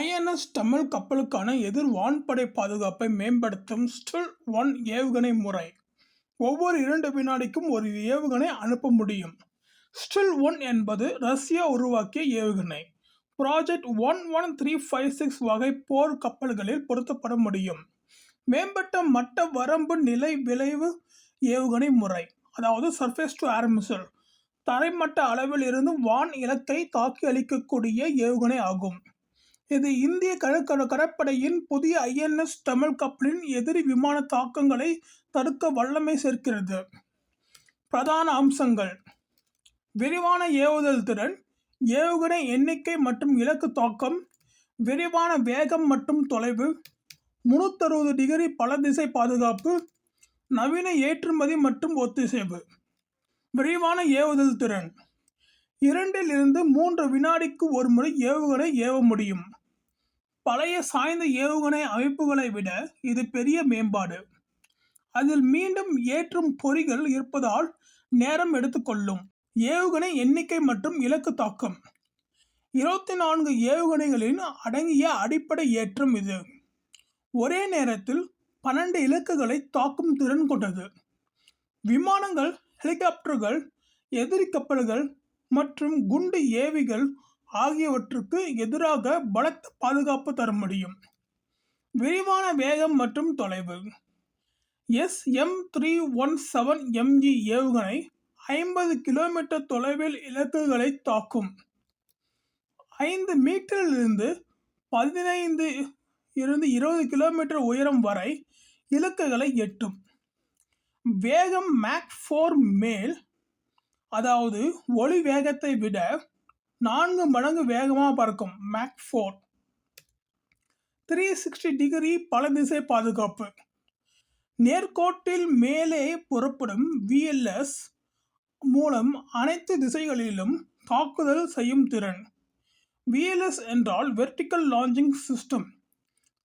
INS Tamil கப்பலுக்கான எதிர் வான்படை பாதுகாப்பை மேம்படுத்தும் ஸ்டில்-1 ஏவுகணை முறை. ஒவ்வொரு 2 வினாடிக்கும் ஒரு ஏவுகணை அனுப்ப முடியும். ஸ்டில்-1 என்பது ரஷ்யா உருவாக்கிய ஏவுகணை. ப்ராஜெக்ட் 11356 வகை போர் கப்பல்களில் பொருத்தப்பட முடியும். மேம்பட்ட மட்ட வரம்பு நிலை விளைவு ஏவுகணை முறை, அதாவது சர்ஃபேஸ் டு ஏர் மிசைல், தரைமட்ட அளவில் இருந்து வான் இலக்கை தாக்கி அழிக்கக்கூடிய ஏவுகணை ஆகும். இது இந்திய கடற்படையின் புதிய ஐஎன்எஸ் தமிழ் கப்பலின் எதிரி விமான தாக்குதல்களை தடுக்க வல்லமை சேர்க்கிறது. பிரதான அம்சங்கள்: விரிவான ஏவுதல் திறன், ஏவுகணை எண்ணிக்கை மற்றும் இலக்கு தாக்கம், விரிவான வேகம் மற்றும் தொலைவு, 360 டிகிரி பல திசை பாதுகாப்பு, நவீன ஏற்றுமதி மற்றும் ஒத்திசைவு. விரிவான ஏவுதல் திறன்: 2 இருந்து 3 வினாடிக்கு ஒருமுறை ஏவுகணை ஏவ முடியும். பழைய சாய்ந்த ஏவுகணை அமைப்புகளை விட இது பெரிய மேம்பாடு. அதில் மீண்டும் ஏற்றும் பொறிகள் இருப்பதால் நேரம் எடுத்துக்கொள்ளும். ஏவுகணை எண்ணிக்கை மற்றும் இலக்கு தாக்கம்: 24 ஏவுகணைகளின் அடங்கிய அடிப்படை ஏற்றம் இது. ஒரே நேரத்தில் 12 இலக்குகளை தாக்கும் திறன் கொண்டது. விமானங்கள், ஹெலிகாப்டர்கள், எதிரி கப்பல்கள் மற்றும் குண்டு ஏவிகள் ஆகியவற்றுக்கு எதிராக பலத்த பாதுகாப்பு தர முடியும். விரிவான வேகம் மற்றும் தொலைவு: SM-317ME ஏவுகணை 50 கிலோமீட்டர் தொலைவில் இலக்குகளை தாக்கும். 5 மீட்டரிலிருந்து 15 இருந்து 20 கிலோமீட்டர் உயரம் வரை இலக்குகளை எட்டும். வேகம் மாக் 4 மேல், அதாவது ஒளி வேகத்தை விட 4 மடங்கு வேகமாக பறக்கும். மாக் 4. 360 டிகிரி பல திசை பாதுகாப்பு: நேர்கோட்டில் மேலே புறப்படும் VLS மூலம் அனைத்து திசைகளிலும் தாக்குதல் செய்யும் திறன். VLS என்றால் வெர்டிக்கல் லான்ச்சிங் சிஸ்டம்.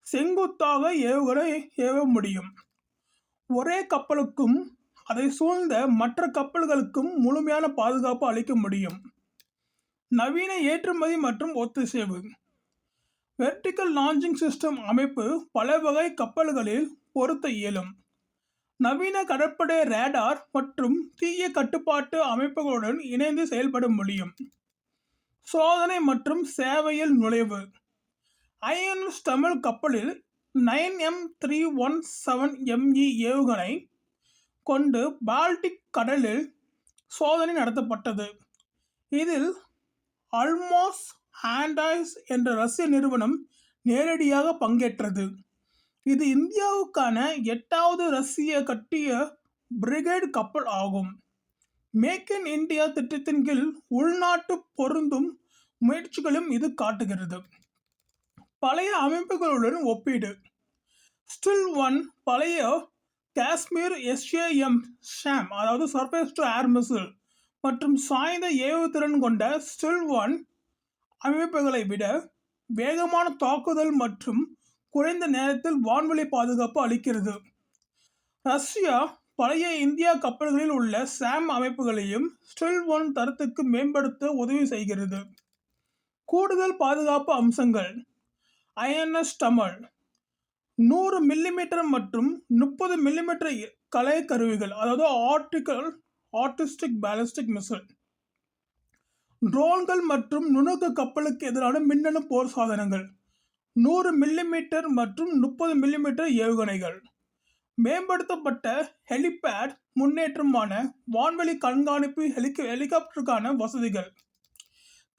செங்குத்தாக ஏவுகணை ஏவ முடியும். ஒரே கப்பலுக்கும் அதை சூழ்ந்த மற்ற கப்பல்களுக்கும் முழுமையான பாதுகாப்பு அளிக்க முடியும். நவீன ஏற்றுமதி மற்றும் ஒத்திசைவு: வெர்டிக்கல் லான்ச்சிங் சிஸ்டம் அமைப்பு பல வகை கப்பல்களில் பொருத்த இயலும். நவீன கடற்படை ரேடார் மற்றும் தீய கட்டுப்பாட்டு அமைப்புகளுடன் இணைந்து செயல்பட முடியும். சோதனை மற்றும் சேவையில் நுழைவு: ஐஎன்எஸ் தமிழ் கப்பலில் 9M-317ME ஏவுகணை கொண்டு பால்டிக் கடலில் சோதனை நடத்தப்பட்டது. இதில் அல்மாஸ் ஆண்டைஸ் என்ற ரஷ்ய நிறுவனம் நேரடியாக பங்கேற்றது. இது இந்தியாவுக்கான 8வது ரஷ்ய கட்டிய பிரிகேட் கப்பல் ஆகும். மேக் இன் இந்தியா திட்டத்தின் கீழ் உள்நாட்டு பொருந்தும் முயற்சிகளும் இது காட்டுகிறது. பழைய அமைப்புகளுடன் ஒப்பீடு: ஸ்டில்-1 பழைய காஷ்மீர் SAM, அதாவது சர்ஃபேஸ் டு ஏர் மிசைல் மற்றும் சாய்ந்த ஏவுதிறன் கொண்ட ஸ்டில்-1 அமைப்புகளை விட வேகமான தாக்குதல் மற்றும் குறைந்த நேரத்தில் வான்வெளி பாதுகாப்பு அளிக்கிறது. ரஷ்யா பழைய இந்தியா கப்பல்களில் உள்ள SAM அமைப்புகளையும் ஸ்டில்-1 தரத்துக்கு மேம்படுத்த உதவி செய்கிறது. கூடுதல் பாதுகாப்பு அம்சங்கள்: ஐஎன்எஸ் தமிழ் 100 மிமீ மற்றும் 30 மிமீ கலை கருவிகள், அதாவது ஆர்டிஸ்டிக் பாலிஸ்டிக் மிசைல், ட்ரோன்கள் மற்றும் நுணுக்க கப்பலுக்கு எதிரான மின்னணு போர் சாதனங்கள், 100 மிமீ மற்றும் 30 மிமீ ஏவுகணைகள், மேம்படுத்தப்பட்ட ஹெலிபேட், முன்னேற்றமான வான்வெளி கண்காணிப்பு ஹெலிகாப்டருக்கான வசதிகள்,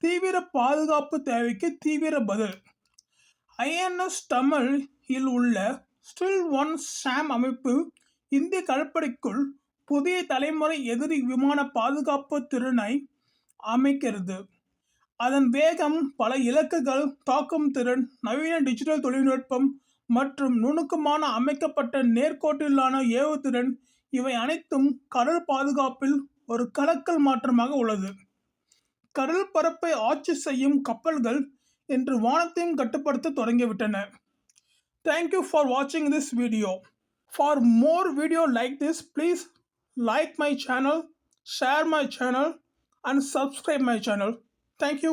தீவிர பாதுகாப்பு தேவைக்கு தீவிர பதில். ஐஎன்எஸ் தமிழ் இல் உள்ள ஸ்டில்-1 SAM அமைப்பு இந்திய கடற்படைக்குள் புதிய தலைமுறை எதிரி விமான பாதுகாப்பு திறனை அமைக்கிறது. அதன் வேகம், பல இலக்குகள் தாக்கும் திறன், நவீன டிஜிட்டல் தொழில்நுட்பம் மற்றும் நுணுக்கமான அமைக்கப்பட்ட நேர்கோட்டிலான ஏவுதிறன் இவை அனைத்தும் கடல் பாதுகாப்பில் ஒரு கலக்கல் மாற்றமாக உள்ளது. கடல் பரப்பை ஆட்சி செய்யும் கப்பல்கள் இன்று வானத்தையும் கட்டுப்படுத்த தொடங்கிவிட்டன. Thank you for watching this video. For more video like this, please like my channel, share my channel and subscribe my channel. Thank you.